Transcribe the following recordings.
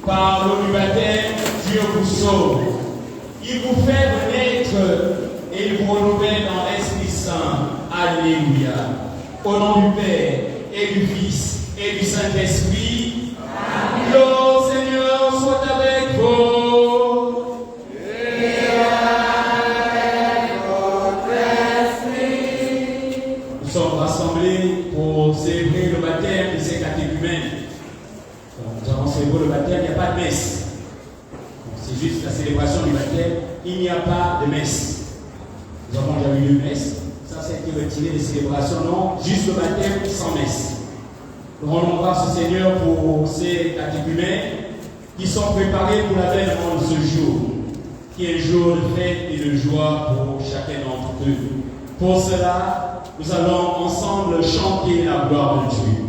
Par l'eau du baptême, Dieu vous sauve. Il vous fait renaître et il vous renouvelle dans l'Esprit Saint. Alléluia. Au nom du Père et du Fils et du Saint-Esprit. Amen. Le Seigneur soit avec vous. Et avec votre esprit. Nous sommes rassemblés pour célébrer le baptême de ces catéchumènes. Nous avons célébré le baptême, il n'y a pas de messe. C'est juste la célébration du baptême, il n'y a pas de messe. Nous avons déjà eu une messe, ça c'est été retiré des célébrations, non, juste le baptême sans messe. Nous rendons grâce au Seigneur pour ces catéchumènes qui sont préparés pour l'avènement de ce jour, qui est un jour de fête et de joie pour chacun d'entre eux. Pour cela, nous allons ensemble chanter la gloire de Dieu.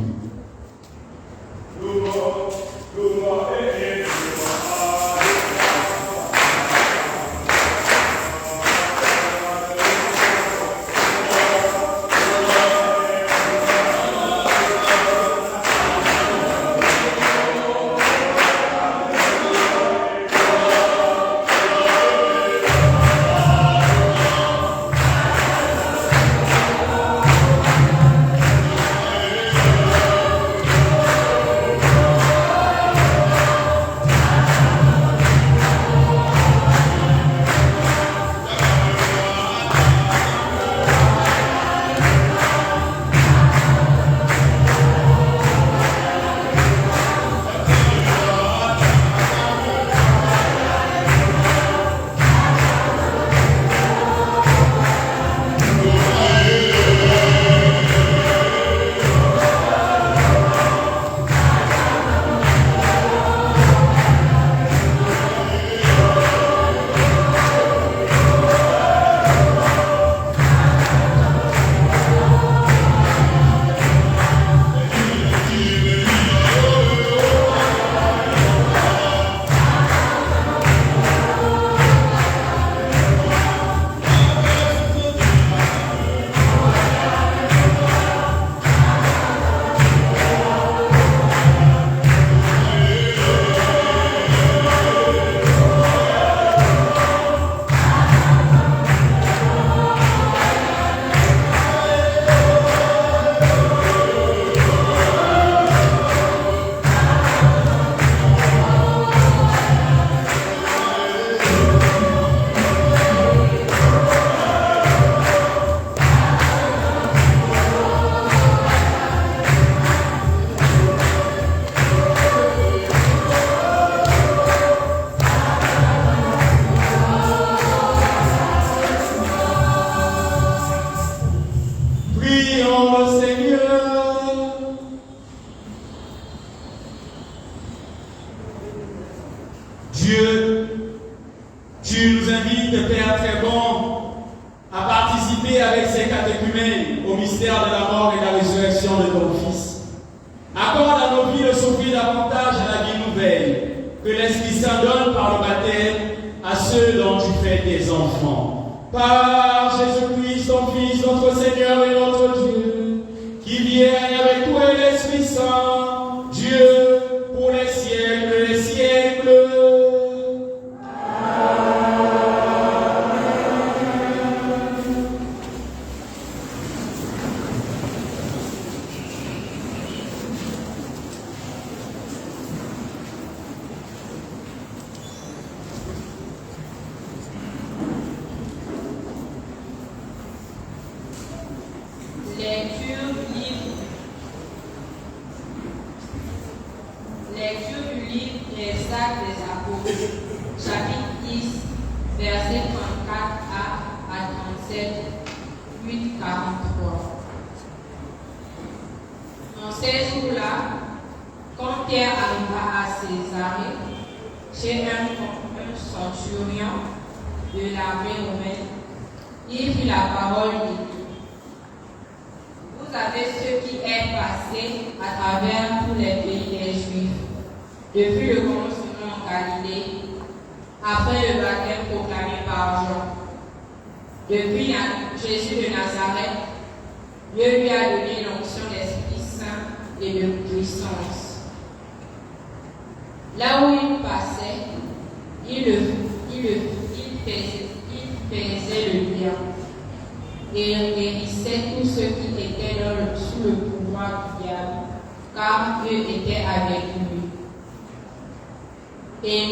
Là où il passait, il faisait le bien et il guérissait tous ceux qui étaient sous le pouvoir du diable, car Dieu était avec lui. Et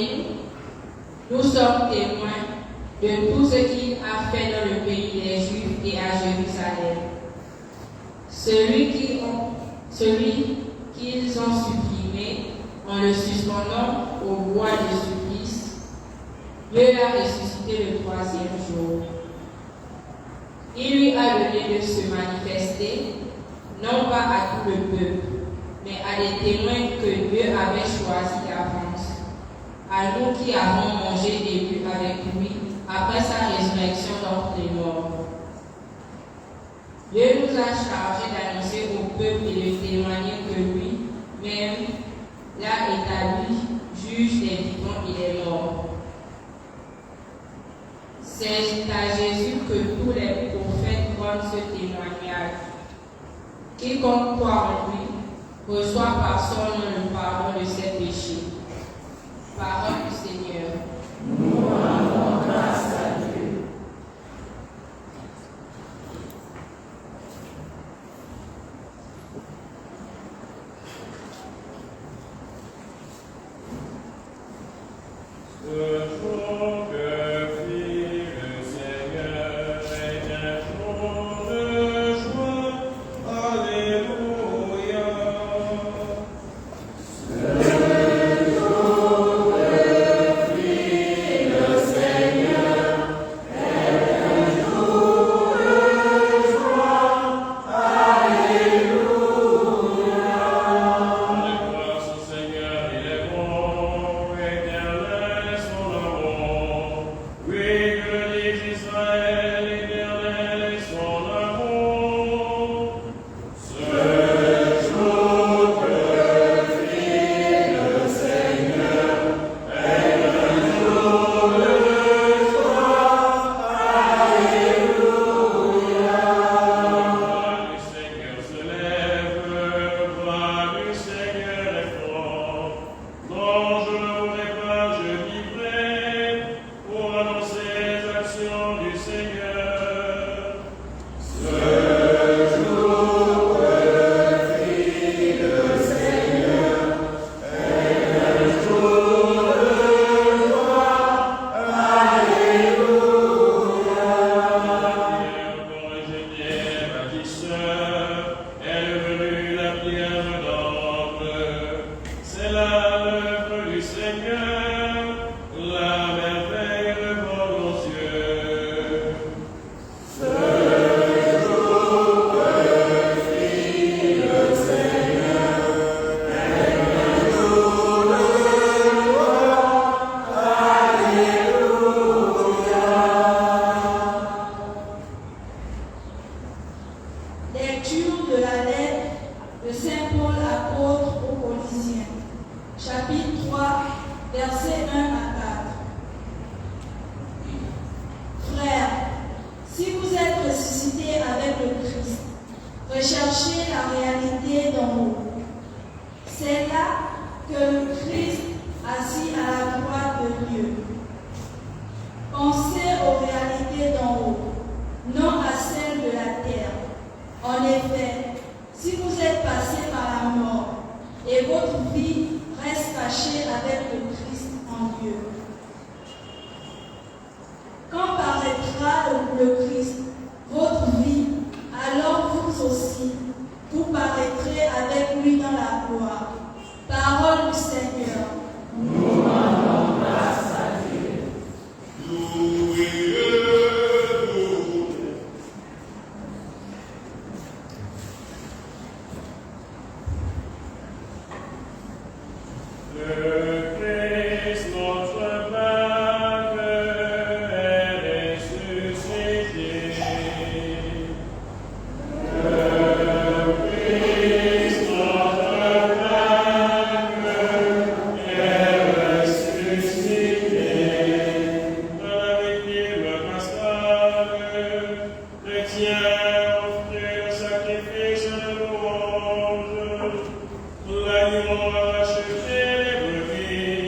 nous sommes témoins de tout ce qu'il a fait dans le pays des Juifs et à Jérusalem. Celui qu'ils ont supprimé en le suspendant au bois de supplice, Dieu l'a ressuscité le 3e jour. Il lui a donné de se manifester, non pas à tout le peuple, mais à des témoins que Dieu avait choisis d'avance, à nous qui avons mangé et bu avec lui après sa résurrection d'entre les morts. Dieu nous a chargés d'annoncer au peuple et de témoigner que lui-même l'a établi juge des vivants et des morts. C'est à Jésus que tous les prophètes rendent ce témoignage. Quiconque croit en lui reçoit par son nom le pardon de ses péchés. Parole du Seigneur. Nous rendons grâce à Dieu. Lecture de la lettre de Saint Paul apôtre aux Colossiens, chapitre 3, versets 1 à 4. Frères, si vous êtes ressuscités avec le Christ, recherchez la réalité d'en haut. C'est là que le Christ assis à la droite de Dieu. Pensez aux réalités d'en haut, non à celles de la terre. En effet, si vous êtes passés par la mort et votre vie reste cachée avec le Christ en Dieu, quand paraîtra le Christ, votre vie, alors vous aussi, vous paraîtrez avec lui dans la gloire. Parole du Seigneur. Nous rendons grâce à Dieu. L'agneau a racheté les brebis.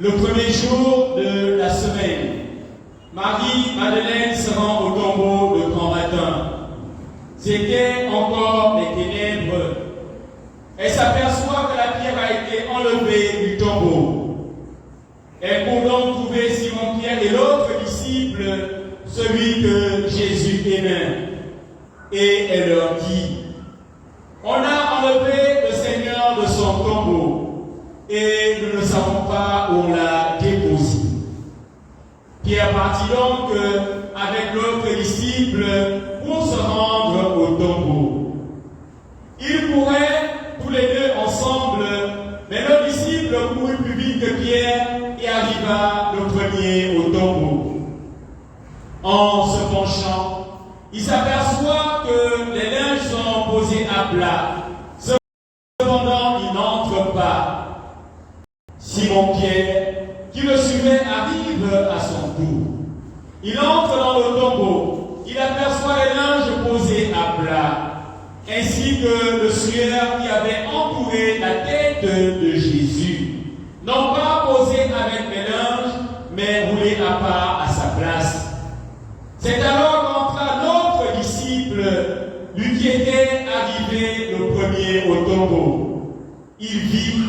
Le premier jour de la semaine, Marie-Madeleine se rend au tombeau le grand matin. C'était encore les ténèbres. Elle s'aperçoit que la pierre a été enlevée du tombeau. Elle court donc trouver Simon-Pierre et l'autre disciple, celui que Jésus aimait. Et elle leur dit, on a enlevé le Seigneur de son tombeau et nous ne savons pas où on l'a déposé. Pierre partit donc avec l'autre disciple pour se rendre au tombeau. Ils couraient tous les deux ensemble, mais le disciple courut plus vite que Pierre et arriva le premier au tombeau. En se penchant, il s'aperçoit que les linges sont posés à plat. Cependant, il n'entre pas. Simon-Pierre, qui le suivait, arrive à son tour. Il entre dans le tombeau. Il aperçoit les linges posés à plat, ainsi que le suaire qui avait entouré la tête de Jésus. Non pas posé avec les linges, mais roulé à part à sa place. C'est alors qu'entra l'autre disciple, lui qui était arrivé le premier au tombeau. Il vit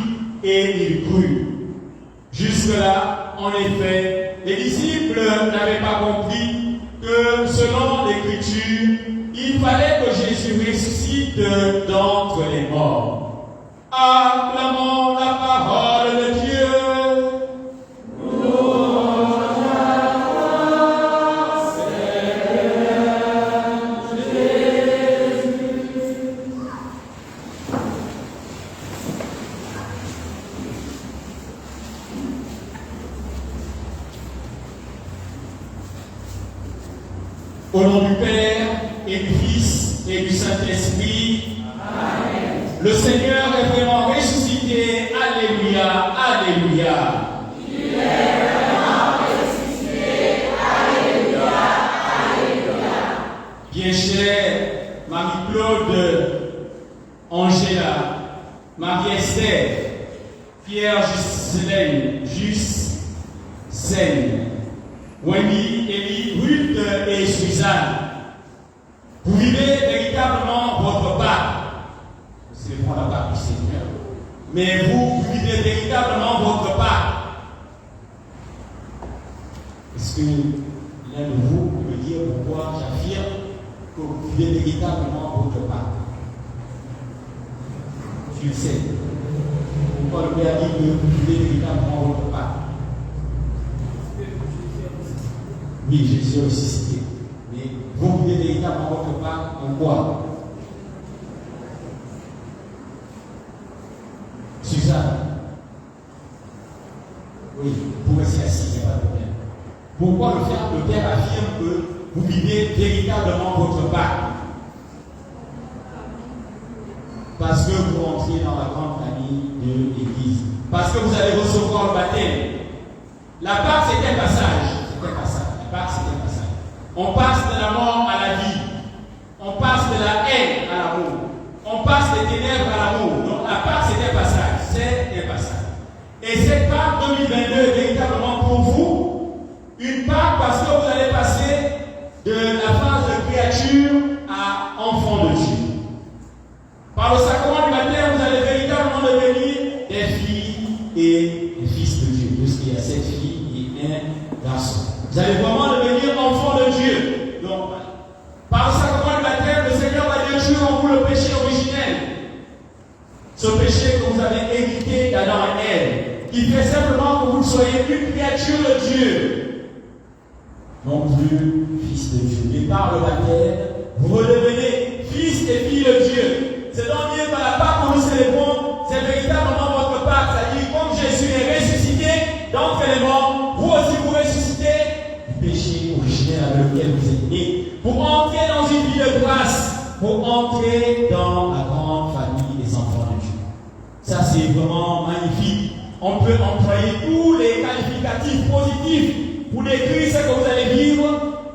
et il crut. Jusque-là, en effet, les disciples n'avaient pas compris que, selon l'Écriture, il fallait que Jésus ressuscite d'entre les morts. Acclamons la parole de Dieu. Au nom du Père et du Fils et du Saint-Esprit, Amen. Le Seigneur est vraiment ressuscité. Alléluia, alléluia. Il est vraiment ressuscité. Alléluia, alléluia. Bien chère Marie-Claude, Angela, Marie-Esther, Pierre Justine, Wendy, Élie, Ruth et Suzanne, vous vivez véritablement votre Pâques. Vous célébrons la Pâque du Seigneur. Mais vous vivez véritablement votre Pâques. Est-ce que l'un de vous peut me dire pourquoi j'affirme que vous vivez véritablement votre Pâques? Tu le sais. Pourquoi le Père dit que vous vivez véritablement votre Pâques? Oui, Jésus est ressuscité. Mais vous vivez véritablement votre Pâques en quoi? Suzanne. Oui, vous restez assis, il n'y a pas de problème. Pourquoi le Père affirme que vous vivez véritablement votre Pâques? Parce que vous rentrez dans la grande famille de l'Église. Parce que vous allez recevoir le baptême. La Pâque, c'est un passage. C'est un passage. La Pâque, c'est un passage. On passe de la mort à la vie. On passe de la haine à l'amour. On passe des ténèbres à l'amour. Donc la Pâque, c'est un passage. C'est un passage. Et cette Pâque 2022 est véritablement pour vous une Pâque parce que vous allez passer de la phase de créature à enfant de Dieu. Par le sacrement du baptême, vous allez véritablement devenir des filles et des fils de Dieu. Puisqu'il y a 7 filles et un garçon. Vous allez vraiment devenir enfants de Dieu. Donc, par le sacrement du baptême, le Seigneur va détruire en vous le péché originel. Ce péché que vous avez hérité d'Adam et Ève, qui fait simplement que vous soyez une créature de Dieu, non plus fils de Dieu. Mais par le baptême, vous redevenez fils et filles de Dieu. C'est donc bien par la Pâque que nous célébrons, c'est véritablement votre Pâque. C'est-à-dire, comme Jésus est ressuscité d'entre les morts, vous aussi vous ressuscitez du péché originel avec lequel vous êtes nés, pour entrer dans une vie de grâce, pour entrer dans la grande famille des enfants de Dieu. Ça, c'est vraiment magnifique. On peut employer tous les qualificatifs positifs pour décrire ce que vous allez vivre.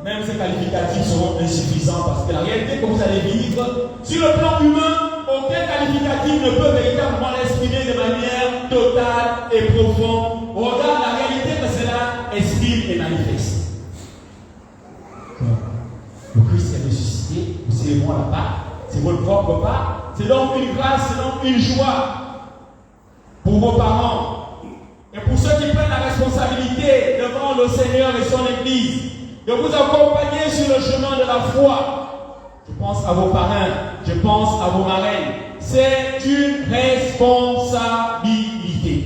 Même ces qualificatifs seront insuffisants parce que la réalité que vous allez vivre, sur le plan humain, aucun qualificatif ne peut véritablement l'exprimer de manière totale et profonde. Au regard de la réalité que cela exprime et manifeste. Le Christ est ressuscité, nous célébrons la Pâque, c'est votre propre Pâque, c'est donc une grâce, c'est donc une joie pour vos parents et pour ceux qui prennent la responsabilité devant le Seigneur et son Église de vous accompagner sur le chemin de la foi. Je pense à vos parrains, je pense à vos marraines. C'est une responsabilité.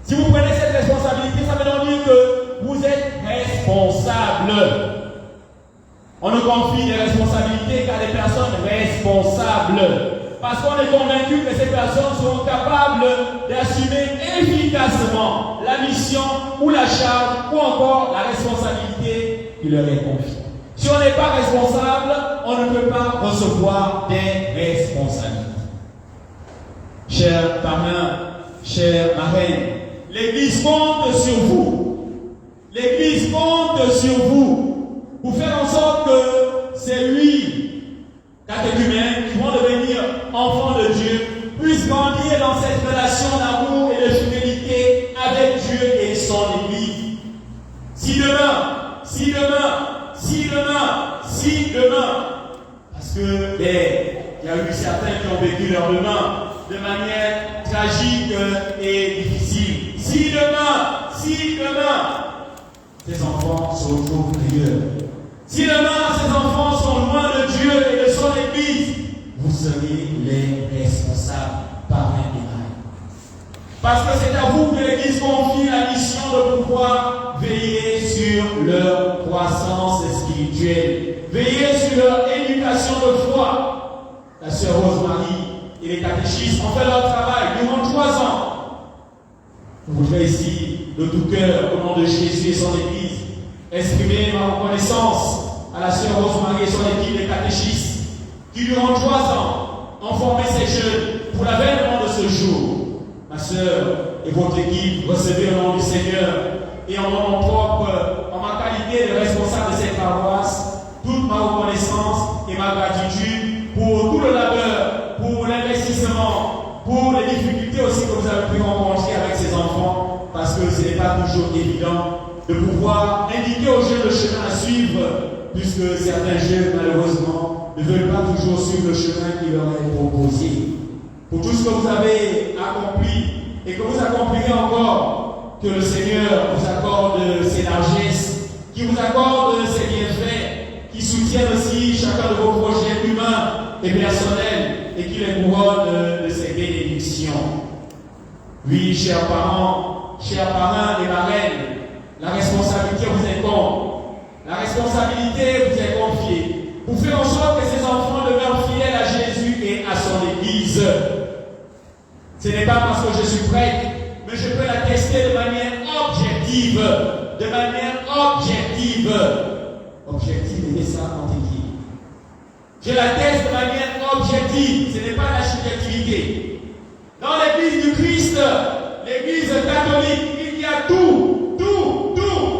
Si vous prenez cette responsabilité, ça veut donc dire que vous êtes responsable. On ne confie des responsabilités qu'à des personnes responsables. Parce qu'on est convaincu que ces personnes seront capables d'assumer efficacement la mission ou la charge ou encore la responsabilité qui leur est confiée. Si on n'est pas responsable, on ne peut pas recevoir des responsabilités. Chers parrains, chers marraines, l'Église compte sur vous. L'Église compte sur vous pour faire en sorte que c'est lui, catéchumènes, qui vont devenir enfants de Dieu, puissent grandir dans cette relation d'amour et de fidélité avec Dieu et son Église. Si demain, parce que il y a eu certains qui ont vécu leur demain de manière tragique et difficile. Si demain, ces enfants se retrouvent ailleurs. Si demain, ces enfants sont loin de Dieu et de son Église, vous serez les responsables parrains et marraines. Parce que c'est à vous que l'Église confie la mission de pouvoir veiller sur leur croissance spirituelle, veiller sur leur éducation de foi. La sœur Rose-Marie et les catéchistes ont fait leur travail durant 3 ans. Je voudrais ici, de tout cœur, au nom de Jésus et son Église, exprimer ma reconnaissance à la sœur Rose-Marie et son équipe des catéchistes qui, durant 3 ans, ont formé ces jeunes pour l'avènement de ce jour. Ma sœur et votre équipe, recevez au nom du Seigneur et en mon nom propre, en ma qualité de responsable de cette paroisse, toute ma reconnaissance et ma gratitude pour tout le labeur, pour l'investissement, pour les difficultés aussi que vous avez pu rencontrer avec ces enfants, parce que ce n'est pas toujours évident de pouvoir indiquer aux jeunes le chemin à suivre, puisque certains jeunes, malheureusement, ne veulent pas toujours suivre le chemin qui leur est proposé. Pour tout ce que vous avez accompli et que vous accomplirez encore, que le Seigneur vous accorde ses largesses, qui vous accorde ses bienfaits, qui soutienne aussi chacun de vos projets humains et personnels et qui les couronne de ses bénédictions. Oui, chers parents et marraines, la responsabilité vous incombe. La responsabilité vous est confiée pour faire en sorte que ces enfants demeurent fidèles à Jésus et à son Église. Ce n'est pas parce que je suis prêtre, mais je peux l'attester de manière objective. De manière objective. Objective, et ça en équipe. Je l'atteste de manière objective. Ce n'est pas la subjectivité. Dans l'Église du Christ, l'Église catholique, il y a tout.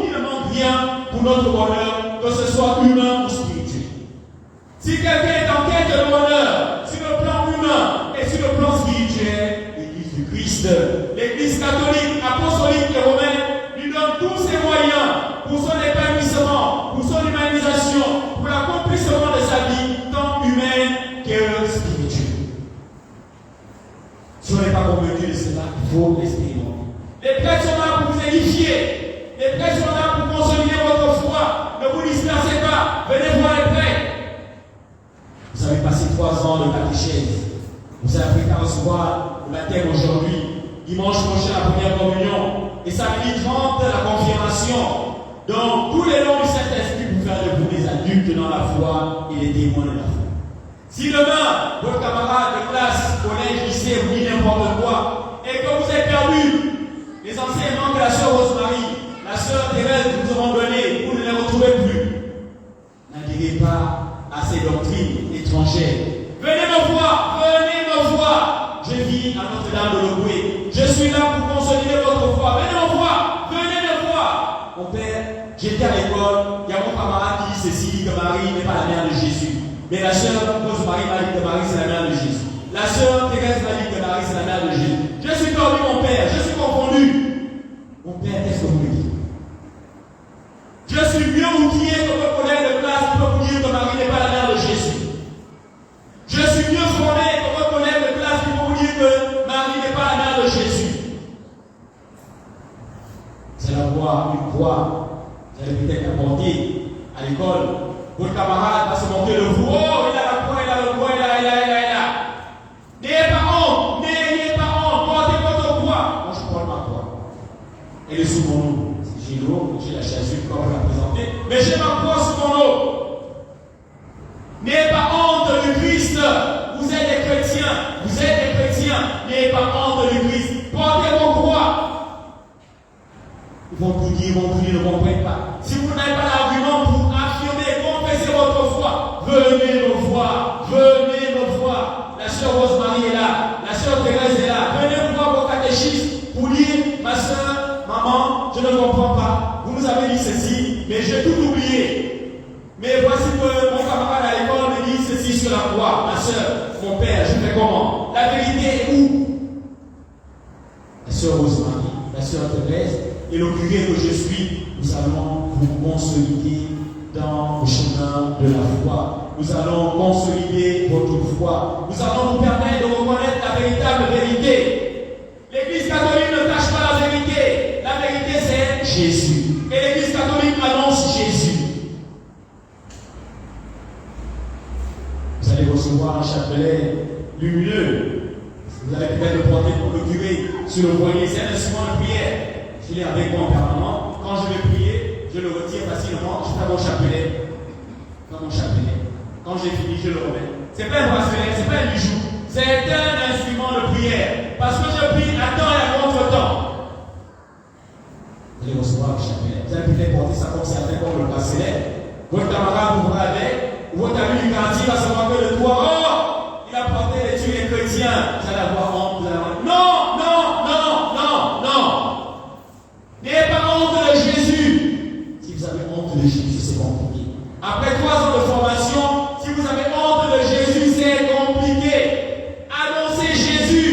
Il ne manque rien pour notre bonheur, que ce soit humain ou spirituel. Si quelqu'un est en quête de bonheur, sur le plan humain et sur le plan spirituel, l'Église du Christ, l'Église catholique, apostolique et romaine, lui donne tous ses moyens pour son épanouissement, pour son humanisation, pour l'accomplissement de sa vie, tant humaine que spirituelle. Si on n'est pas convaincu de cela, il faut l'expérimenter. Les prêtres sont là pour vous édifier. Les prêtres sont là pour consolider votre foi. Ne vous dispersez pas. Venez voir les prêtres. Vous avez passé 3 ans de catéchèse. Vous avez appris à recevoir le baptême aujourd'hui. Dimanche prochain, la première communion. Et samedi 30, la confirmation. Donc, tous les noms du Saint-Esprit pour faire de vous des adultes dans la foi et les témoins de la foi. Si demain, votre camarade de classe, collège, lycée, vous dit n'importe quoi, et que vous êtes perdu, les enseignements que la sœur Rosemary, la sœur Thérèse vous auront donnés, vous ne les retrouvez plus. N'adhérez pas à ces doctrines étrangères. Venez me voir. Je vis à Notre-Dame de Logoué. Je suis là pour consolider votre foi. Venez me voir. Mon père, j'étais à l'école, il y a mon camarade qui dit ceci, dit que Marie n'est pas la mère de Jésus. Mais la sœur Rosemary m'a dit que Marie c'est la mère de Jésus. La sœur Thérèse m'a dit que Marie c'est la mère de Jésus. Je suis perdu, mon père, je suis confondu. Mon père, qu'est-ce que vous me dites? Je suis mieux outillé que votre collègue de classe qui peut vous dire que Marie n'est pas la mère de Jésus. Je suis mieux formé que votre collègue de classe qui peut vous dire que Marie n'est pas la mère de Jésus. C'est la voie, une voie. Vous allez peut-être apporter à l'école. Votre camarade va se moquer de vous. Oh, il a la foi, il a le poids, il a. N'ayez pas honte. Portez votre foi. Moi, je porte ma foi. Elle est sous mon nom. J'ai l'eau, j'ai la chasuble, comme vous la présentez. Mais j'ai ma foi sous mon nom. N'ayez pas honte du Christ. Vous êtes des chrétiens. N'ayez pas honte du Christ. Portez vos croix. Ils vont tout dire, ne comprennent pas. Si vous n'avez pas l'argument pour affirmer, confesser votre foi, venez me voir. La sœur Rosemary est là, la sœur Thérèse est là. Venez voir vos catéchistes pour dire, ma sœur, maman, je ne comprends pas. Vous nous avez dit ceci, mais j'ai tout oublié. Mais voici que mon camarade à l'école me dit ceci sur la croix. Ma sœur, mon père, je fais comment? La vérité est où? La sœur Rosemary, la sœur Thérèse et le curé que je suis, nous allons vous consolider dans le chemin de la foi. Nous allons consolider votre foi. Nous allons vous permettre de reconnaître la véritable vérité. L'Église catholique ne cache pas la vérité. La vérité, c'est Jésus. Et l'Église catholique annonce Jésus. Vous allez recevoir un chapelet lumineux. Vous allez peut-être le porter pour le curé sur le poignet. C'est un instrument de prière. Je l'ai avec moi en permanent. Quand je vais prier, je le retire facilement. Je fais mon chapelet. Quand j'ai fini, je le remets. Ce n'est pas un bracelet, ce n'est pas un bijou. C'est un instrument de prière. Parce que je prie à temps et à contre-temps. Vous allez recevoir le chapelet. Vous allez peut-être porter ça comme certains comme le bracelet. Votre camarade vous verra avec. Votre ami du quartier va se moquer de toi. Oh, il a porté les tués chrétiens. Vous allez avoir honte. Non. N'ayez pas honte de Jésus. Si vous avez honte de Jésus, c'est compliqué. Après 3 ans de formation, si vous avez honte de Jésus, c'est compliqué. Annoncez Jésus.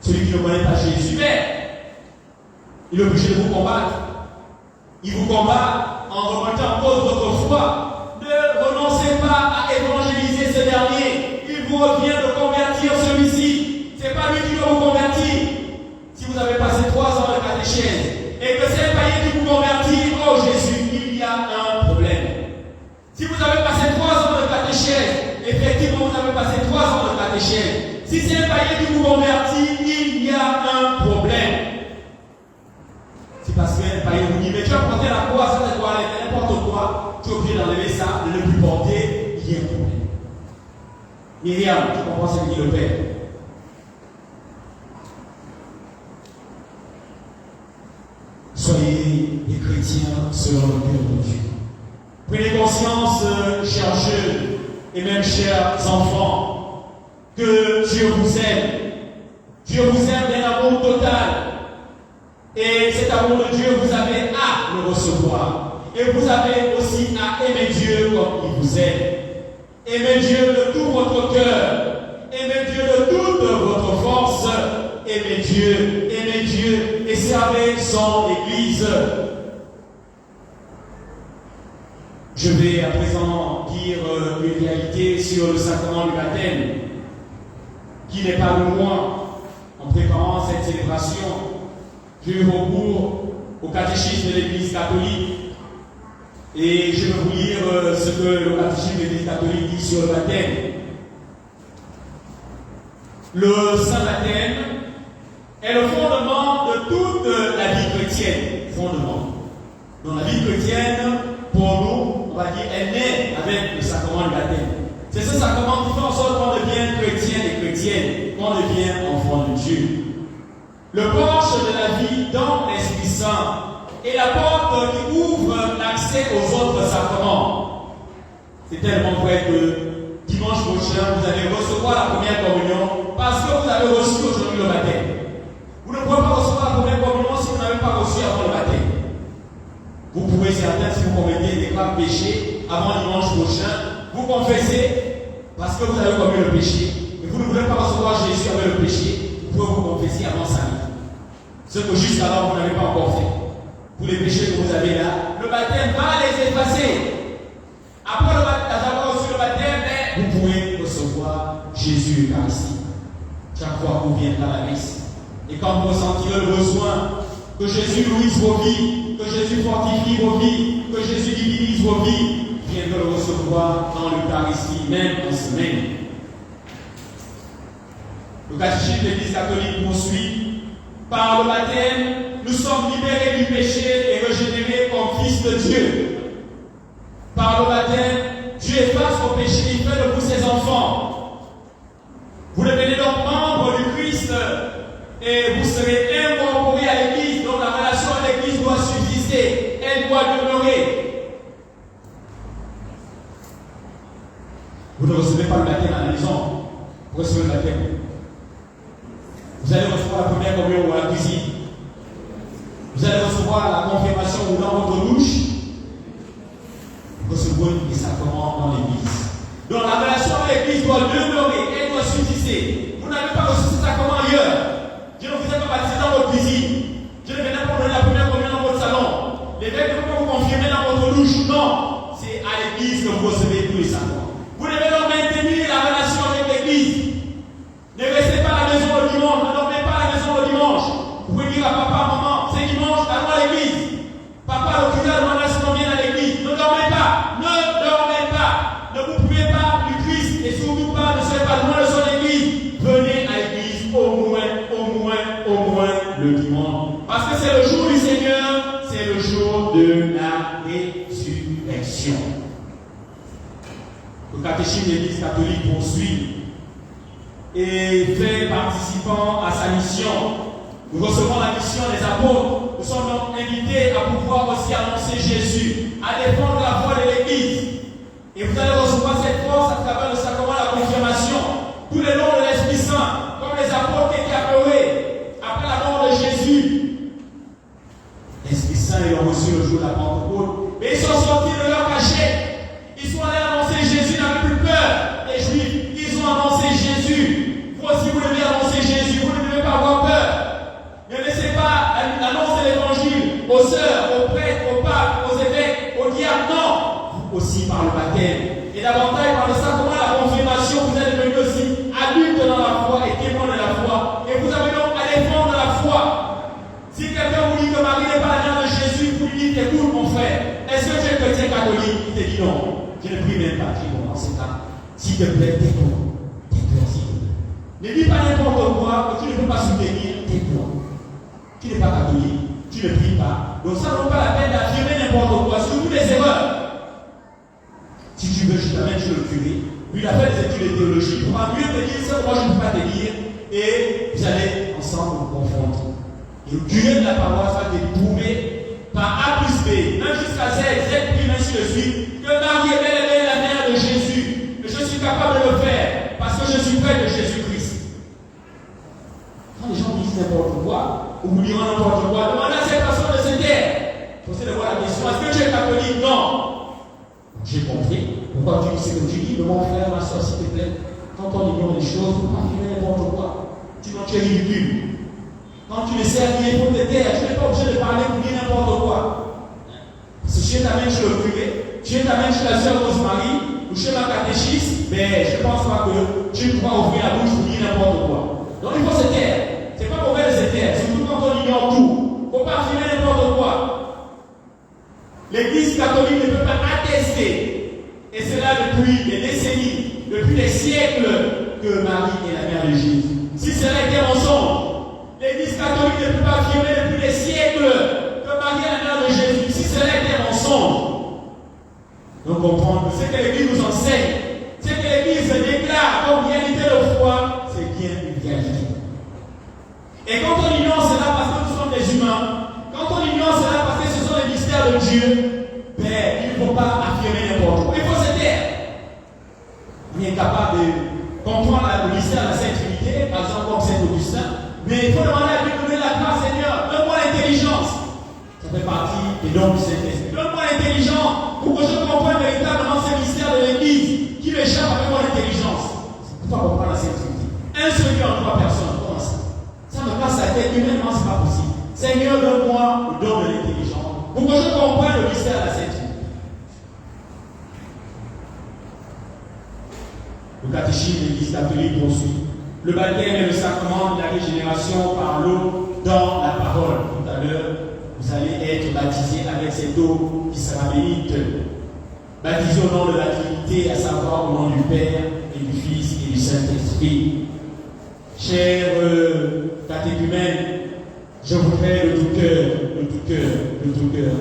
Celui qui ne connaît pas Jésus, mais il est obligé de vous combattre. Il vous combat en remettant en cause votre foi. Ne renoncez pas à évangéliser ce dernier. Il vous revient de convertir celui-ci. Ce n'est pas lui qui doit vous convertir. Si vous avez passé 3 ans de catéchèse et que c'est le païen qui vous convertit, oh Jésus, il y a un problème. Si vous avez passé 3 ans de catéchèse, effectivement vous avez passé 3 ans de catéchèse. Si c'est le païen qui vous convertit, il y a un problème. C'est parce que le païen vous dit, mais tu as porté la croix, ça c'est quoi, n'importe quoi, tu es obligé d'enlever ça, de ne plus porter, il y a un problème. Myriam, tu comprends ce que dit le Père? Soyez des chrétiens selon le cœur de Dieu. Prenez conscience, chers jeunes et même chers enfants, que Dieu vous aime. Dieu vous aime d'un amour total. Et cet amour de Dieu, vous avez à le recevoir. Et vous avez aussi à aimer Dieu comme il vous aime. Aimez Dieu de tout votre cœur. Aimez Dieu de toute votre force. Aimez Dieu et servez son Église. Je vais à présent dire une réalité sur le sacrement du baptême, qui n'est pas de moi. En préparant cette célébration, j'ai eu recours au catéchisme de l'Église catholique et je vais vous lire ce que le catéchisme de l'Église catholique dit sur le baptême. Le saint baptême est le fondement de toute la vie chrétienne. Fondement. Dans la vie chrétienne, pour nous, on va dire, elle naît avec le sacrement du baptême. C'est ce sacrement qui fait en sorte qu'on devient chrétien et chrétienne, qu'on devient enfant de Dieu. Le porche de la vie dans l'Esprit Saint est la porte qui ouvre l'accès aux autres sacrements. C'est tellement vrai que dimanche prochain, vous allez recevoir la première communion parce que vous avez reçu aujourd'hui le baptême. Vous ne pouvez pas recevoir la première communion si vous n'avez pas reçu avant le baptême. Vous pouvez, certains, si vous commettez des graves péchés avant dimanche prochain, vous confessez parce que vous avez commis le péché et vous ne voulez pas recevoir Jésus avec le péché, vous pouvez vous confesser avant sa vie. Ce que jusqu'alors vous n'avez pas encore fait. Pour les péchés que vous avez là, le baptême va les effacer. Après avoir reçu le baptême, vous pouvez recevoir Jésus Eucharistie. Chaque fois que vous viendrez à la messe. Et quand vous ressentirez le besoin que Jésus louise vos vies, que Jésus fortifie vos vies, que Jésus divinise vos vies, viendrez le recevoir dans l'Eucharistie, même en semaine. Le catéchisme de l'Église catholique poursuit. Par le baptême, nous sommes libérés du péché et régénérés comme fils de Dieu. Par le baptême, Dieu efface vos péchés, il fait de vous ses enfants. Vous devenez donc membre du Christ et vous serez incorporés à l'Église. Donc la relation à l'Église doit subsister, elle doit demeurer. Vous ne recevez pas le baptême à la maison, vous recevez le baptême. Vous allez recevoir la première communion ou à la cuisine. Vous allez recevoir la confirmation ou dans votre douche. Vous recevez les sacrements dans l'Église. Donc la relation avec l'Église doit demeurer, elle doit subsister. Vous n'avez pas reçu ce sacrement ailleurs. Je ne vous ai pas baptisé dans votre cuisine. Je ne vais pas donner la première communion dans votre salon. L'évêque ne peut pas vous confirmer dans votre douche. Non, c'est à l'Église que vous recevez tous les sacrements. Vous devez donc maintenir la relation avec l'Église. Ne restez pas à la maison le dimanche, ne dormez pas à la maison le dimanche. Vous pouvez dire à papa, maman, c'est dimanche, allons à l'église. Papa, le curé a demandé si on vient à l'église. Ne dormez pas, ne dormez pas. Ne vous privez pas du Christ et surtout pas, ne soyez pas loin de son église. Venez à l'église au moins le dimanche. Parce que c'est le jour du Seigneur, c'est le jour de la résurrection. Le catéchisme de l'Église catholique poursuit et fait participant à sa mission. Nous recevons la mission des apôtres. Nous sommes donc invités à pouvoir aussi annoncer Jésus, à défendre la foi de l'Église. Et vous allez recevoir cette force à travers le sacrement de la confirmation, tous les noms de l'Esprit Saint, comme les apôtres étaient apeurés après la mort de Jésus. L'Esprit Saint, ils l'ont reçu le jour de la Pentecôte. Mais ils sont sortis de leur cachette. Ils sont allés annoncer Jésus, n'avaient plus peur. Les Juifs, ils ont annoncé Jésus. Vous aussi, vous devez annoncer Jésus. Vous ne devez pas avoir peur. Ne laissez pas annoncer l'évangile aux sœurs, aux prêtres, aux papes. aussi par le baptême. Et davantage par ça, comment la confirmation, vous êtes devenu aussi adulte dans la foi et témoin de la foi. Et vous avez donc à défendre la foi. Si quelqu'un vous dit que Marie n'est pas la mère de Jésus, vous lui dites, écoute mon frère, est-ce que tu es chrétien catholique? Il te dit non. Je ne prie même pas. Je dis bon, dans ce cas, s'il te plaît, tais-toi. Tais-toi, s'il te plaît. Ne dis pas n'importe quoi que tu ne peux pas soutenir, tais-toi. Tu n'es pas catholique, tu ne pries pas. Donc ça ne vaut pas la peine d'affirmer n'importe quoi, surtout des erreurs. Si tu veux, je t'amène chez le curé. Lui, il a fait des études de théologie. Il pourra mieux te dire ça, moi je ne peux pas te dire. Et vous allez ensemble vous confronter. Et le curé de la paroisse va te prouver par A plus B, même jusqu'à Z, puis ainsi de suite, que Marie est bel et bien la mère de Jésus. Et je suis capable de le faire parce que je suis près de Jésus-Christ. Quand les gens disent n'importe quoi, ou vous diront n'importe quoi, demandez à cette personne de se taire. Posez de voir la question, est-ce que tu es catholique? Non. J'ai compris. Pourquoi tu dis ce que tu dis? Mais mon frère, ma soeur, s'il te plaît, quand on ignore les choses, il ne faut pas faire n'importe quoi. Sinon tu es ridicule. Quand tu ne sais rien, il faut te taire. Tu n'es pas obligé de parler pour dire n'importe quoi. Si tu t'amènes chez le curé, tu t'amènes chez la soeur Rosemary, ou chez ma catéchiste, mais je ne pense pas que tu pourras ouvrir la bouche pour dire n'importe quoi. Donc il faut se taire. C'est pas mauvais de se taire, surtout quand on ignore tout. Il ne faut pas affirmer n'importe quoi. L'Église catholique ne peut pas attester, et cela depuis des décennies, depuis des siècles, que Marie est la mère de Jésus. Si cela était mensonge, l'Église catholique ne peut pas affirmer depuis des siècles que Marie est la mère de Jésus. Si cela était mensonge, donc comprendre que ce que l'Église nous enseigne, ce que l'Église déclare comme réalité de foi, c'est bien une réalité. Et quand on ignore cela parce que nous sommes des humains, quand on ignore cela parce que ce sont les mystères de Dieu, ben, il ne faut pas affirmer n'importe quoi. Il faut se taire. On est capable de comprendre le mystère de la Sainte Trinité, par exemple comme Saint Augustin, mais il faut demander à Dieu de donner la grâce, Seigneur. Donne-moi l'intelligence. Ça fait partie des dons du Saint-Esprit. Donne-moi l'intelligence pour que je comprenne véritablement ces mystères de l'Église qui m'échappent avec mon intelligence. C'est pour comprendre la Sainte Trinité. Un seul Dieu en trois personnes. Comment ça? Ça me casse la tête. Humainement, ce n'est pas possible. Seigneur, donne-moi le don de l'intelligence pour que je comprenne le mystère de la Sainte Trinité. Le catéchisme de l'Église catholique poursuit. Le baptême est le sacrement de la régénération par l'eau dans la parole. Tout à l'heure, vous allez être baptisés avec cette eau qui sera bénite. Baptisés au nom de la Trinité, à savoir au nom du Père et du Fils et du Saint-Esprit. Chers catéchumènes, je voudrais de tout cœur,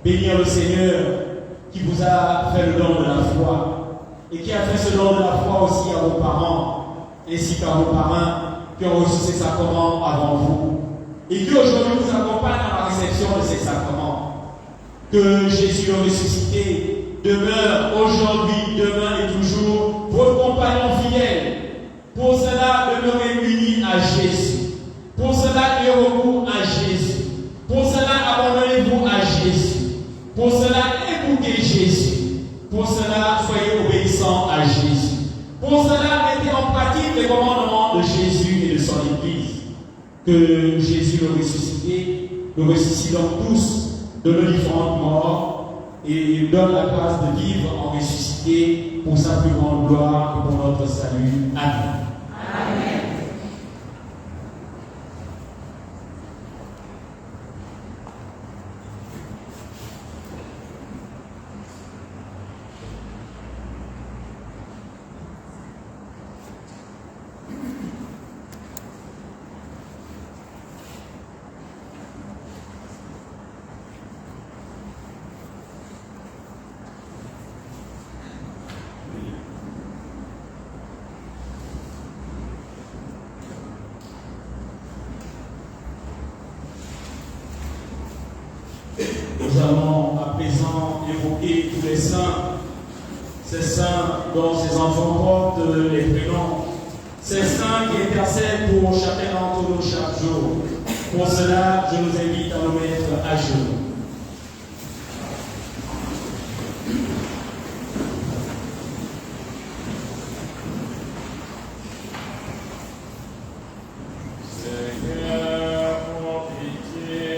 bénir le Seigneur qui vous a fait le don de la foi et qui a fait ce don de la foi aussi à vos parents ainsi qu'à vos parents qui ont reçu ces sacrements avant vous et qui aujourd'hui vous accompagnent dans la réception de ces sacrements. Que Jésus le ressuscité demeure aujourd'hui, demain et toujours votre compagnon fidèle. Pour cela, demeurez unis à Jésus. Pour cela, ayez recours à Jésus. Pour cela, abandonnez-vous à Jésus. Pour cela, écoutez Jésus. Pour cela, soyez obéissants à Jésus. Pour cela, mettez en pratique les commandements de Jésus et de son Église. Que Jésus le ressuscité, nous ressuscitons tous de nos différentes morts et donne la grâce de vivre en ressuscité pour sa plus grande gloire et pour notre salut. Amen. Amen. Nous allons à présent évoquer tous les saints, ces saints dont ces enfants portent les prénoms, ces saints qui intercèdent pour chacun d'entre nous chaque jour. Pour cela, je nous invite à nous mettre à genoux. Seigneur, en pitié.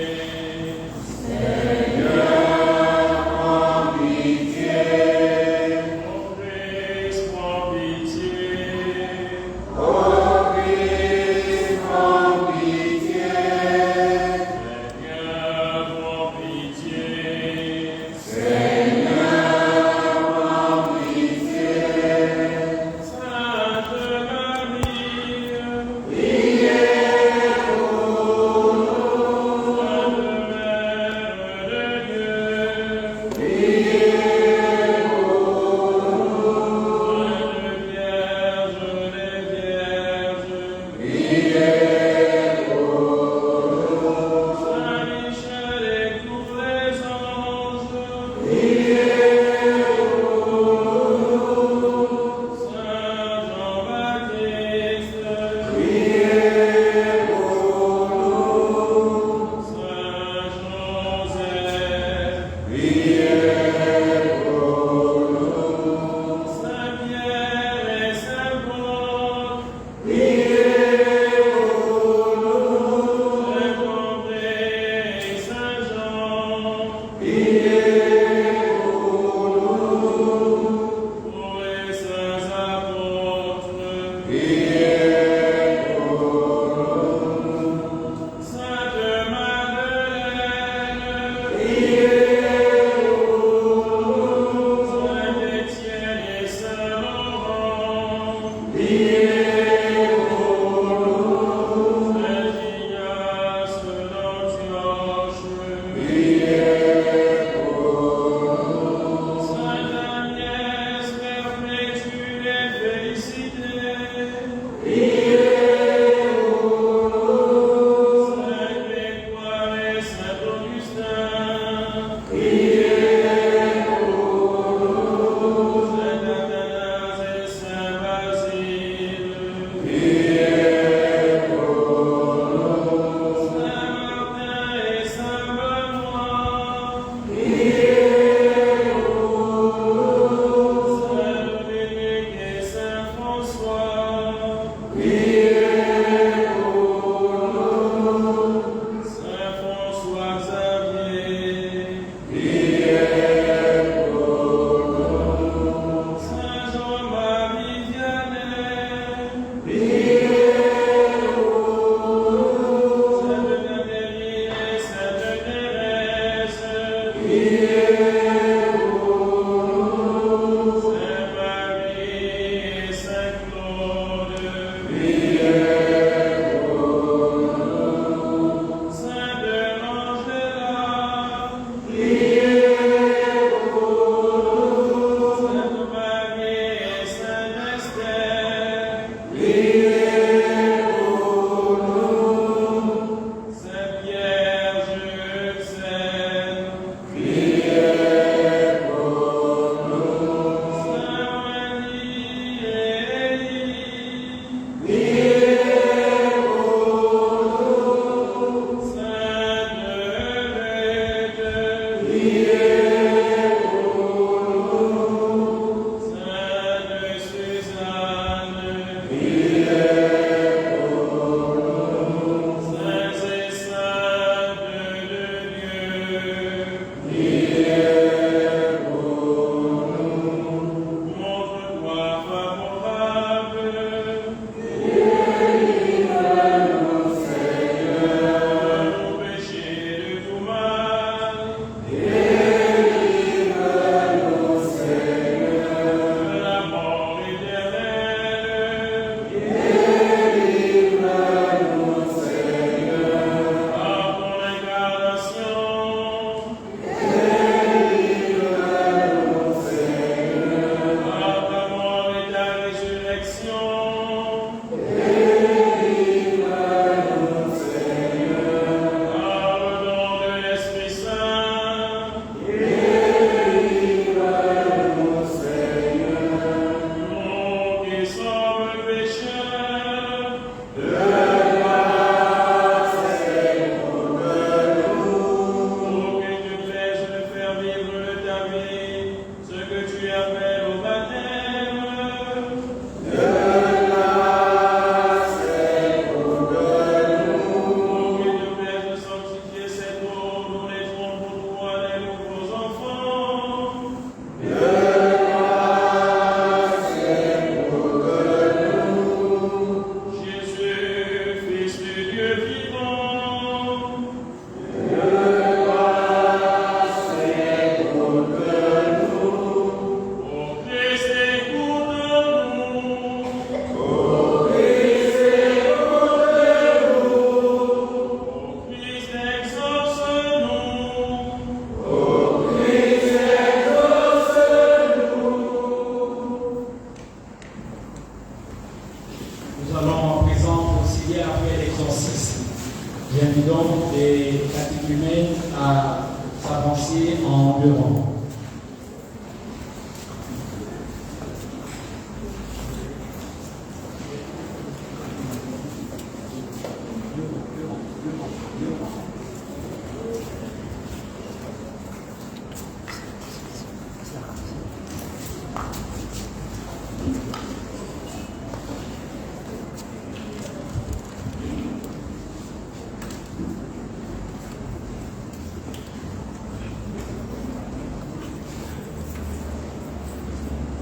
J'invite donc les catéchumènes à s'avancer en deux rangs.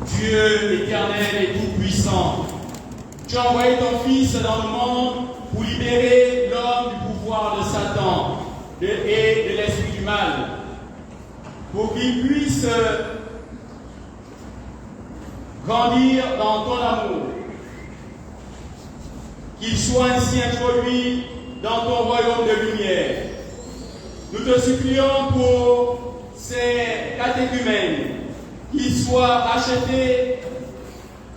Dieu éternel et tout-puissant, tu as envoyé ton Fils dans le monde pour libérer l'homme du pouvoir de Satan et de l'esprit du mal, pour qu'il puisse grandir dans ton amour, qu'il soit ainsi introduit dans ton royaume de lumière. Nous te supplions pour ces catéchumènes qu'ils soient rachetés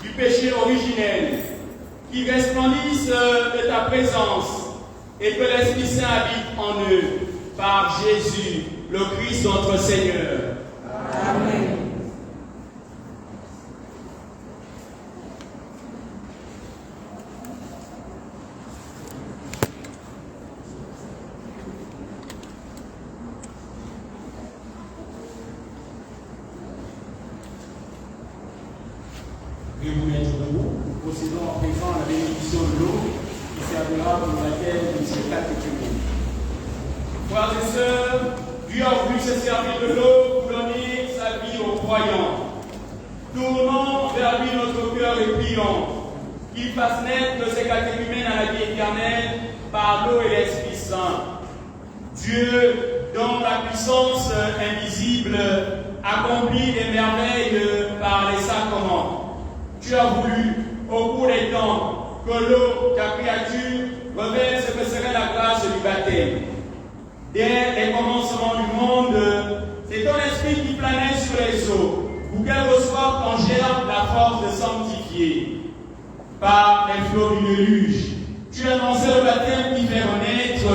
du péché originel, qu'ils resplendissent de ta présence et que l'Esprit Saint habite en eux par Jésus, le Christ notre Seigneur. Amen. Je vous mettre debout. Nous procédons en présent à la bénédiction de l'eau qui servira pour laquelle de ces catéchumènes. Frères et sœurs, Dieu a voulu se servir de l'eau pour donner sa vie aux croyants. Tournons vers lui notre cœur et prions qu'il fasse naître de ces catéchumènes à la vie éternelle par l'eau et l'Esprit Saint. Dieu, dont la puissance invisible accomplit des merveilles par les sacrements. Tu as voulu, au cours des temps, que l'eau, ta créature, révèle ce que serait la grâce du baptême. Dès les commencements du monde, c'est ton esprit qui planait sur les eaux, pour qu'elles reçoivent en germe la force de sanctifier. Par les flots du déluge, tu as annoncé le baptême qui fait renaître,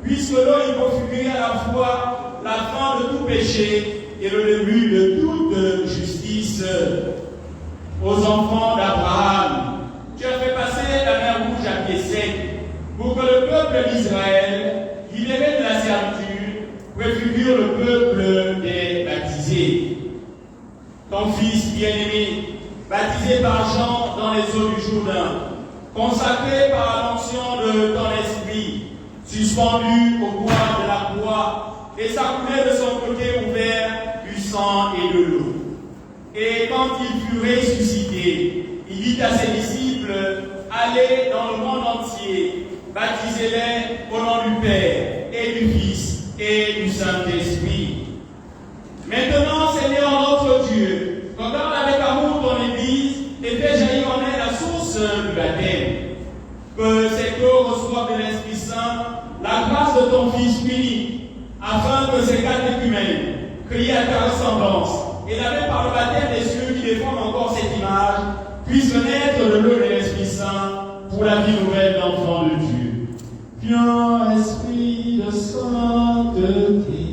puisque l'eau y faut figurer à la fois la fin de tout péché et le début de toute justice. Aux enfants d'Abraham, tu as fait passer la mer Rouge à pied sec, pour que le peuple d'Israël, libéré de la servitude, préfigure le peuple des baptisés. Ton Fils bien-aimé, baptisé par Jean dans les eaux du Jourdain, consacré par l'onction de ton esprit, suspendu au bois de la croix, et s'accoulait de son côté ouvert du sang et de l'eau. Et quand il fut ressuscité, il dit à ses disciples, allez dans le monde entier, baptisez-les au nom du Père et du Fils et du Saint-Esprit. Maintenant, Seigneur notre Dieu, regarde avec amour ton Église et fais jaillir en elle la source du baptême. Que cette eau reçoive de l'Esprit Saint la grâce de ton Fils unique, afin que ces catéchumènes, créés à ta ressemblance, et lavés par le baptême des cieux qui défendent encore cette image, puissent naître de l'eau et de l'Esprit Saint pour la vie nouvelle d'enfants de Dieu. Viens, Esprit de sainteté.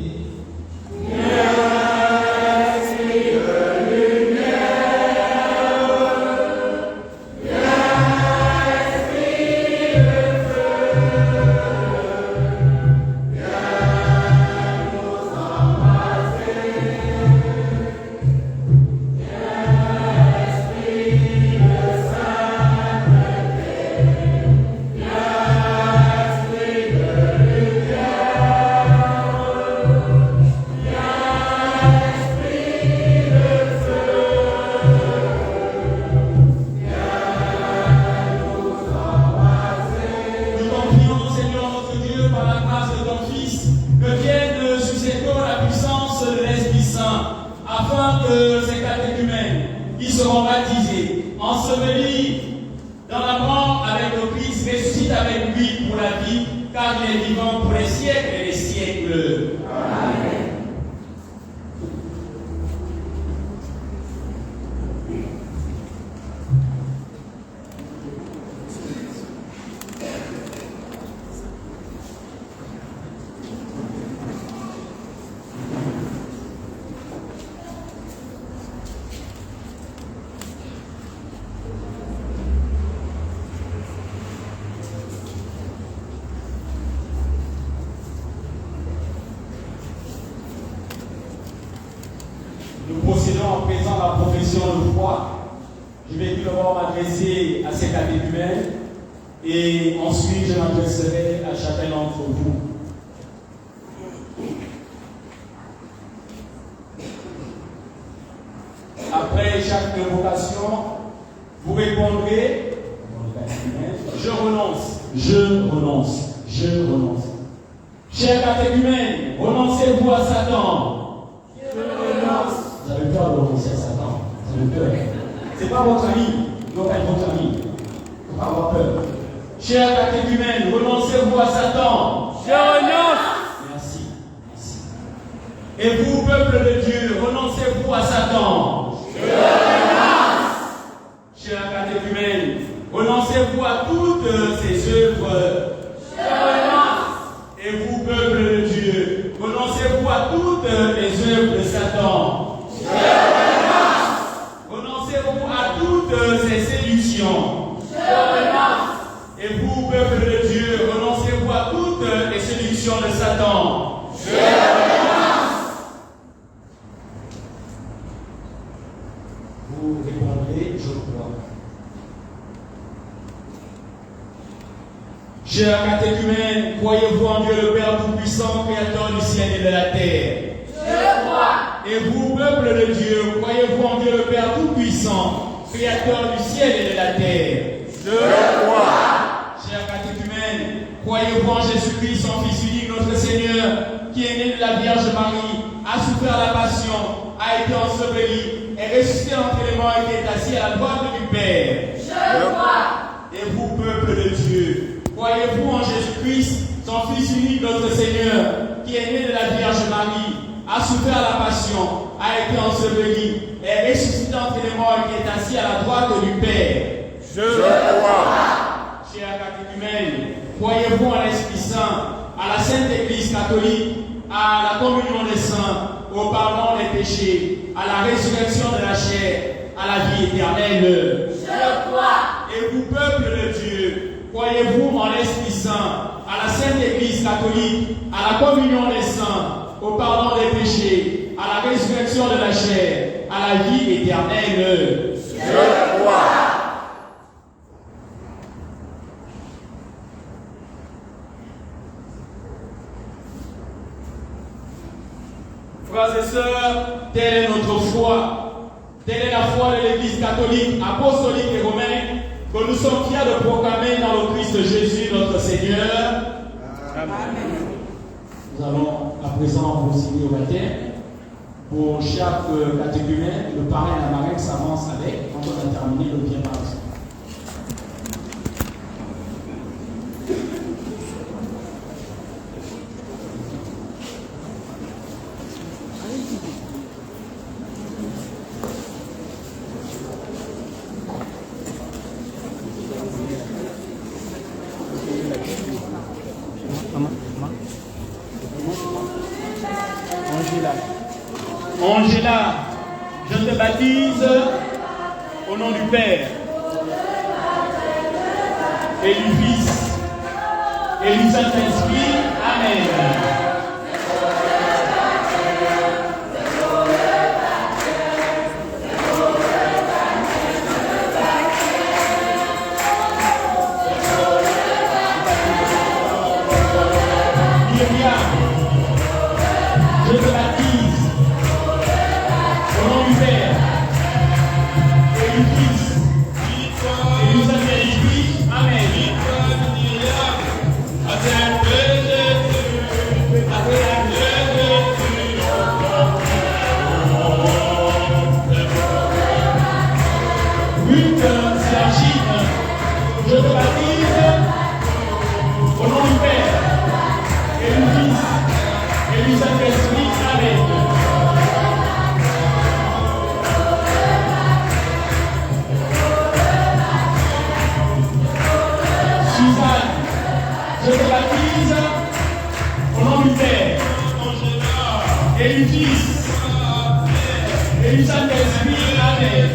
Nous procédons en présent à la profession de foi. Je vais tout d'abord m'adresser à ces catéchumènes et ensuite je m'adresserai à chacun d'entre vous. Après Après chaque invocation, vous répondrez, je renonce, je renonce, je renonce. Chers catéchumènes, renoncez-vous à Satan. Je renonce. Vous avez peur de renoncer à Satan. Vous avez peur. Ce n'est pas votre ami. Il doit être votre ami. Il ne faut pas avoir peur. Chers catéchumènes, renoncez-vous à Satan. Je renonce. Merci. Merci. Et vous, peuple de Dieu, renoncez-vous à Satan. Je renonce. Chers catéchumènes, renoncez-vous à toutes ces œuvres. Je renonce. Et vous, peuple de Dieu, renoncez-vous à toutes les œuvres de Satan. Je renonce. Renoncez-vous à toutes ces séductions. Je renonce. Et vous, peuple de Dieu, renoncez-vous à toutes les séductions de Satan. Je renonce. Vous répondrez, je crois. Chers catéchumènes, croyez-vous en Dieu le Père Tout-Puissant, Créateur du ciel et de la terre? Je crois. Et vous, peuple de Dieu, croyez-vous en Dieu le Père Tout-Puissant, Créateur du ciel et de la terre? Je crois. Chers catéchumènes, croyez-vous en Jésus-Christ, son Fils unique, notre Seigneur, qui est né de la Vierge Marie, a souffert la passion, a été enseveli, est ressuscité entre les morts et est assis à la droite du Père? Je crois. Et vous, peuple de Dieu, croyez-vous en Jésus-Christ, son Fils unique, notre Seigneur, qui est né de la Vierge Marie, a souffert la passion, a été enseveli, est ressuscité entre les morts et est assis à la droite du Père? Je crois. Chers catéchumènes, croyez-vous en l'Esprit Saint, à la Sainte Église catholique, à la communion des saints, au pardon des péchés, à la résurrection de la chair, à la vie éternelle? Je crois. Et vous, peuple de Dieu, croyez-vous en l'Esprit Saint, à la Sainte Église catholique, à la communion des saints, au pardon des péchés, à la résurrection de la chair, à la vie éternelle? Je crois. Frères et sœurs, telle est notre foi. Telle est la foi de l'Église catholique, apostolique et romaine que nous sommes fiers de proclamer dans le Christ Jésus notre Seigneur. Amen. Nous allons à présent procéder au baptême. Pour chaque catéchumène, le parrain et la marraine s'avancent avec, quand on a terminé, le bien par exemple. Angela, je te baptise au nom du Père et du Fils et du Saint-Esprit. Amen. Je te baptise au nom du Père et du Fils et du Saint-Esprit. Amen. Ruth Sergine, je te baptise au nom du Père et du Fils et du Saint-Esprit. Amen. Suzanne, je te baptise au nom du Père et du Fils et du Saint-Esprit. Amen.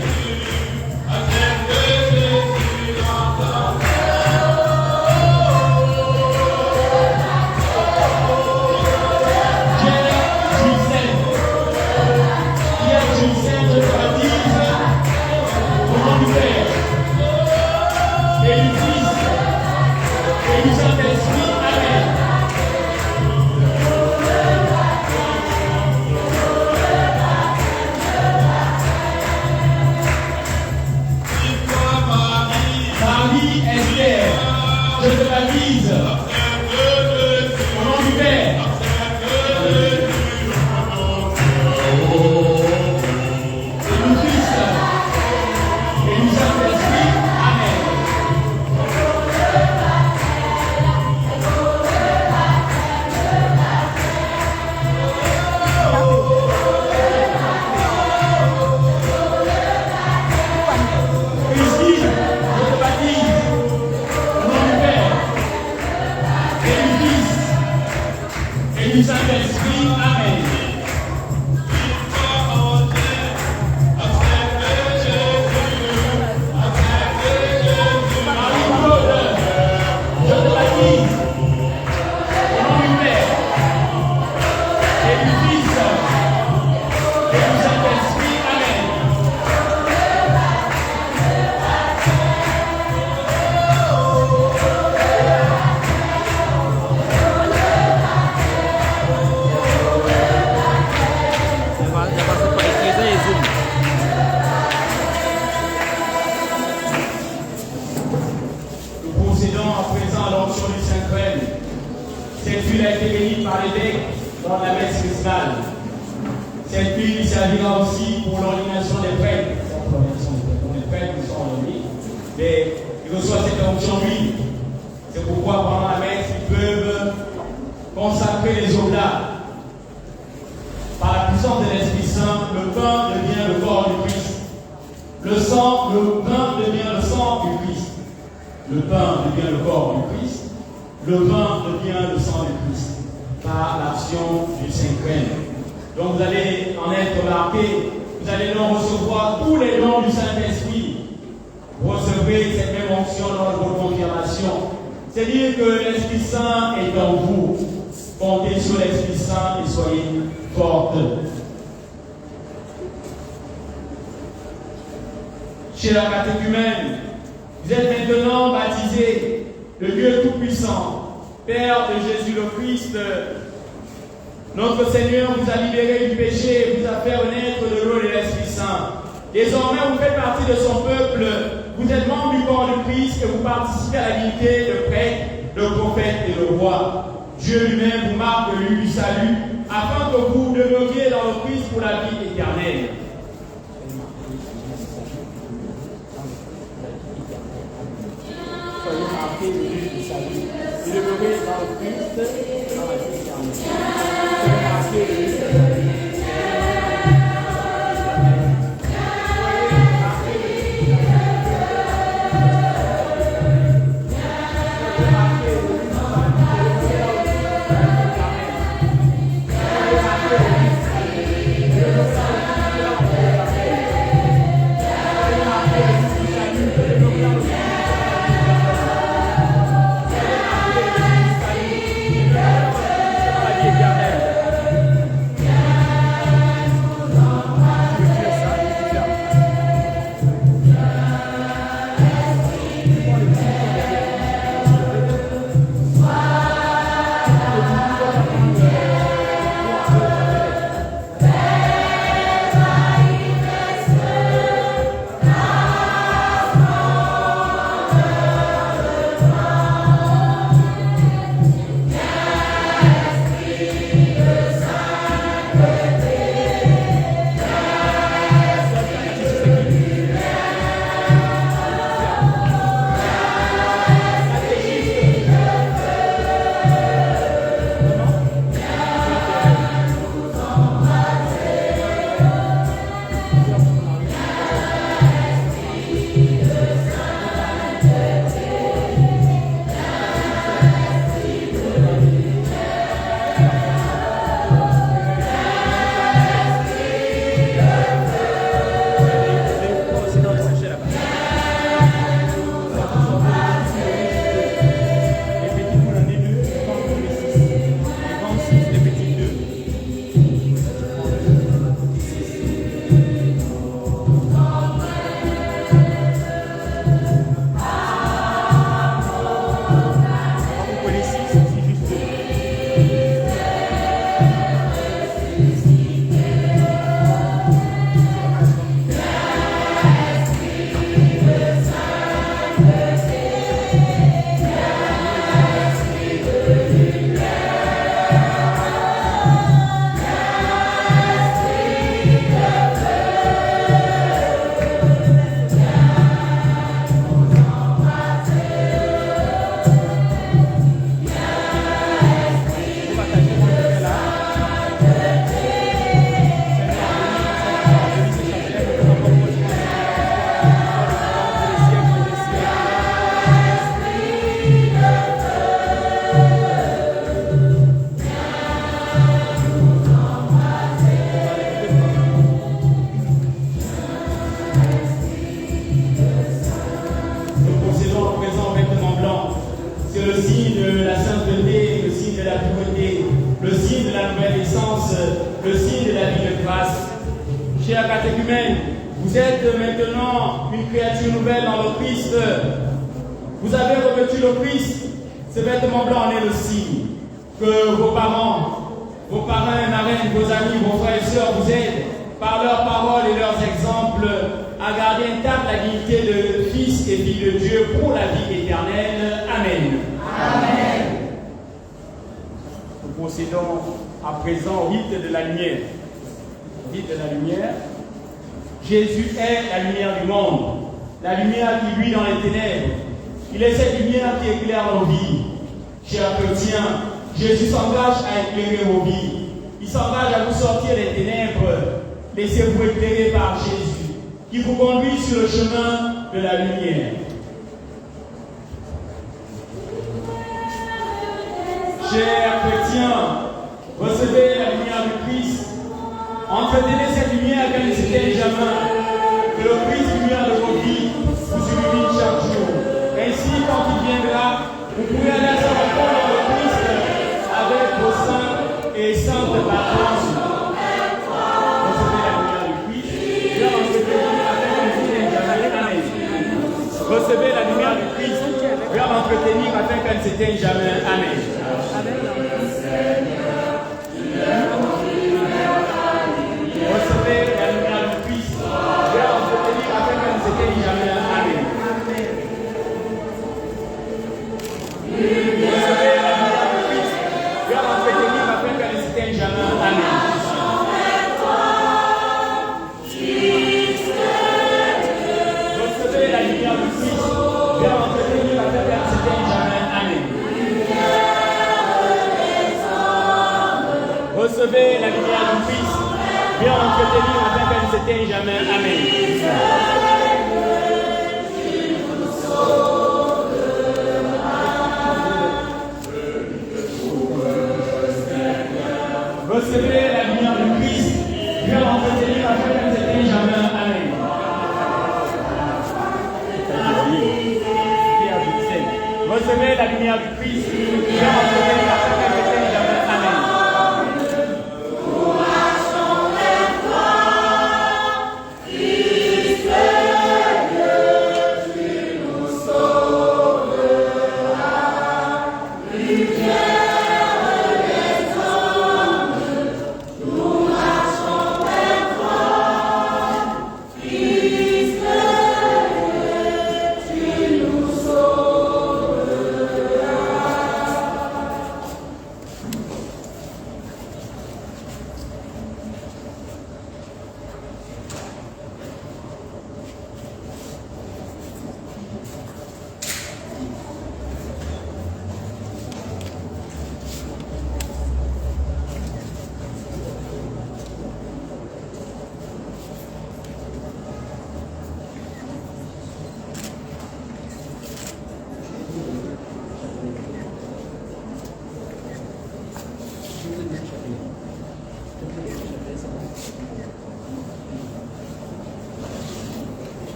servira aussi pour l'ordination des prêtres. Les prêtres qui sont ordonnés, mais ils reçoivent cette onction lui. C'est pourquoi pendant la messe, ils peuvent consacrer les oblats. Par la puissance de l'Esprit Saint, le pain devient le corps du Christ. Le pain devient le sang du Christ. Le pain devient le corps du Christ. Le pain devient le sang du Christ. Par l'action du Saint-Crème. Donc vous allez en être marqués. Vous allez donc recevoir tous les dons du Saint-Esprit. Vous recevrez cette même onction lors de votre confirmation. C'est dire que l'Esprit Saint est en vous. Comptez sur l'Esprit Saint et soyez fortes. Chez la catéchumène, vous êtes maintenant baptisés, le Dieu Tout-Puissant, Père de Jésus le Christ. Notre Seigneur vous a libéré du péché et vous a fait renaître de l'eau et de l'Esprit Saint. Désormais, vous faites partie de son peuple. Vous êtes membre du corps du Christ et vous participez à la dignité de prêtre, de prophète et de roi. Dieu lui-même vous marque du salut, afin que vous demeuriez dans le Christ pour la vie éternelle. Soyez marqués de lui du salut. Vous demeurez dans le Christ dans la vie éternelle. Soyez marqués de lui du salut. le signe de la vie de grâce. Chers catéchumènes, vous êtes maintenant une créature nouvelle dans le Christ. Vous avez revêtu le Christ. Ce vêtement blanc en est le signe que vos parents, vos parrains et marraines, vos amis, vos frères et sœurs vous aident par leurs paroles et leurs exemples à garder intacte la dignité de fils et fille de Dieu pour la vie éternelle. Amen. Amen. Nous procédons à présent au rite de la lumière. dite de la lumière. Jésus est la lumière du monde, la lumière qui luit dans les ténèbres. Il est cette lumière qui éclaire nos vies. Chers chrétiens, Jésus s'engage à éclairer vos vies. Il s'engage à vous sortir des ténèbres. Laissez-vous éclairer par Jésus, qui vous conduit sur le chemin de la lumière. Chers chrétiens, recevez la lumière du Christ. Entretenez cette lumière qu'elle ne s'éteigne jamais. Que le Christ, lumière de vos vies, vous illumine chaque jour. Ainsi, quand il viendra, vous pourrez aller à sa rencontre dans le Christ avec vos saints et saintes apparences. Recevez la lumière du Christ. Viens entretenir afin qu'elle ne s'éteigne jamais. Amen. Recevez la lumière du Christ. Viens m'entretenir afin qu'elle ne s'éteigne jamais. Amen. Recevez la lumière du Christ. Viens entretenir afin qu'elle ne s'éteigne jamais. Amen. Recevez la lumière du Christ. Viens entretenir afin qu'elle ne s'éteigne jamais. Amen. Recevez la lumière du Christ. Viens entretenir afin qu'elle ne s'éteigne jamais. Amen. Recevez la lumière du Christ. Viens entretenir afin qu'elle ne s'éteigne jamais. Amen. Recevez la lumière du Christ. Viens entretenir afin qu'elle ne s'éteigne jamais. Amen. Recevez la lumière du Christ. Viens entretenir afin qu'elle ne s'éteigne jamais. Amen.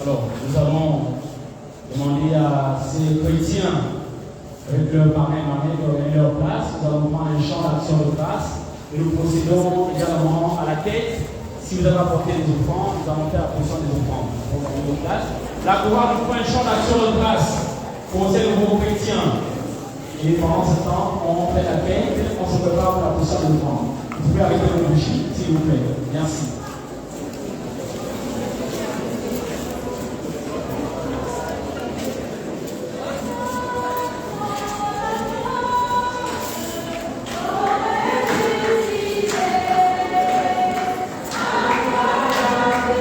Alors, nous allons demander à ces chrétiens, avec leur marraine, de donner leur place. Nous allons prendre un champ d'action de grâce et nous procédons également à la tête. Si vous avez apporté des offrandes, nous allons faire la position des offrandes. Nous allons prendre place. La couronne nous prend un champ d'action de grâce pour ces nouveaux chrétiens. Et pendant ce temps, on fait la tête, on se prépare pour la position des offrandes. Vous pouvez arrêter le bougie, s'il vous plaît. Merci.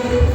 Amen.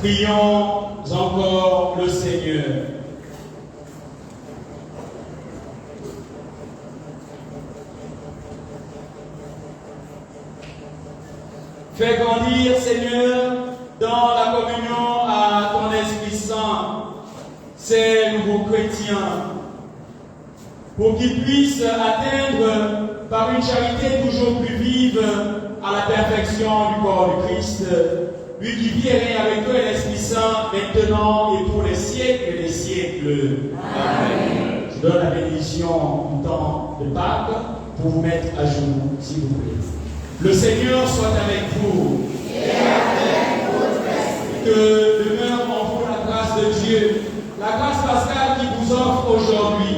Prions encore le Seigneur. Fais grandir, Seigneur, dans la communion à ton Esprit Saint, ces nouveaux chrétiens, pour qu'ils puissent atteindre par une charité toujours plus vive à la perfection du corps du Christ, lui qui vit et règne avec toi et l'Esprit Saint, maintenant et pour les siècles des siècles. Amen. Je donne la bénédiction du temps de Pâques pour vous mettre à genoux, s'il vous plaît. Le Seigneur soit avec vous. Et avec votre esprit. Que demeure en vous la grâce de Dieu, la grâce pascale qui vous offre aujourd'hui,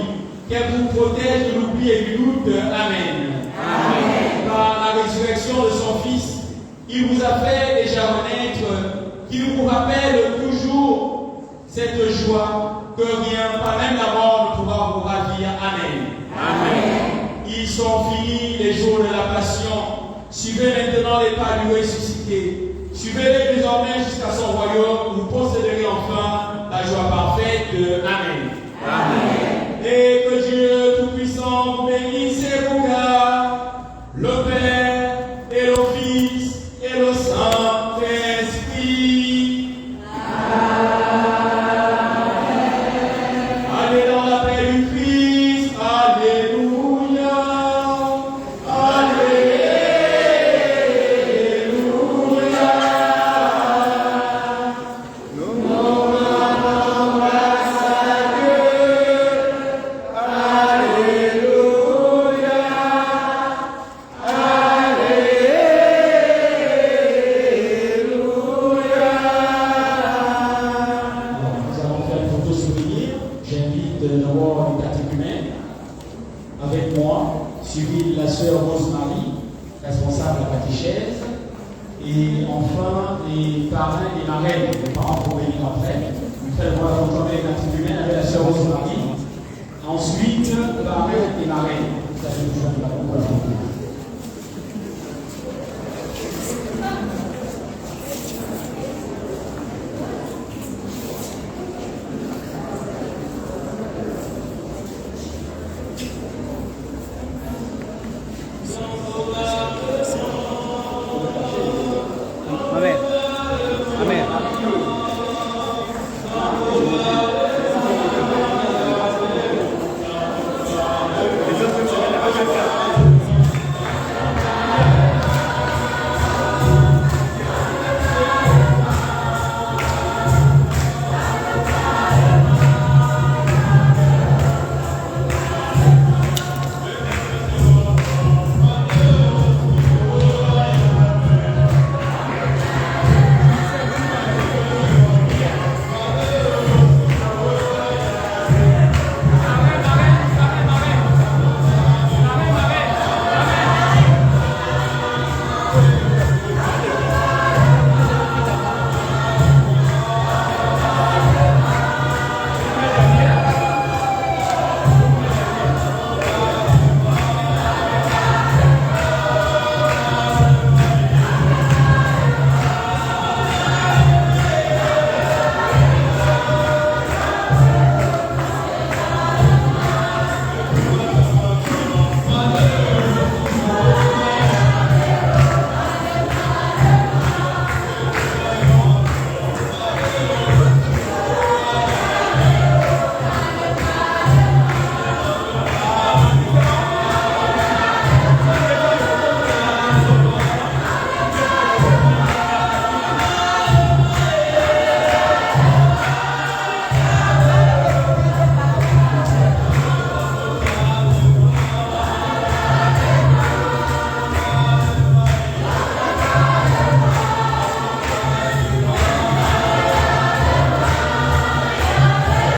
qu'elle vous protège de l'oubli et du doute. Amen. Amen. Par la résurrection de son Fils, il vous a fait déjà renaître, qu'il vous rappelle toujours cette joie que rien, pas même la mort, ne pourra vous ravir. Amen. Amen. Ils sont finis les jours de la passion. Suivez maintenant les pas du ressuscité. Suivez-les désormais jusqu'à son royaume. Vous posséderez enfin la joie parfaite. Amen. Amen. Et que Dieu Tout-Puissant vous bénisse et vous garde, le Père et le Fils et le Saint-Esprit. Amen. Allez dans la paix du Christ. Alléluia. Avec moi, suivi de la sœur Rose-Marie, responsable de la catéchèse, et enfin les parrains et marraines, les parents pour venir après. Nous faisons la rencontre avec la avec la sœur Rose-Marie. Ensuite, parrains et marraines. Ça, c'est le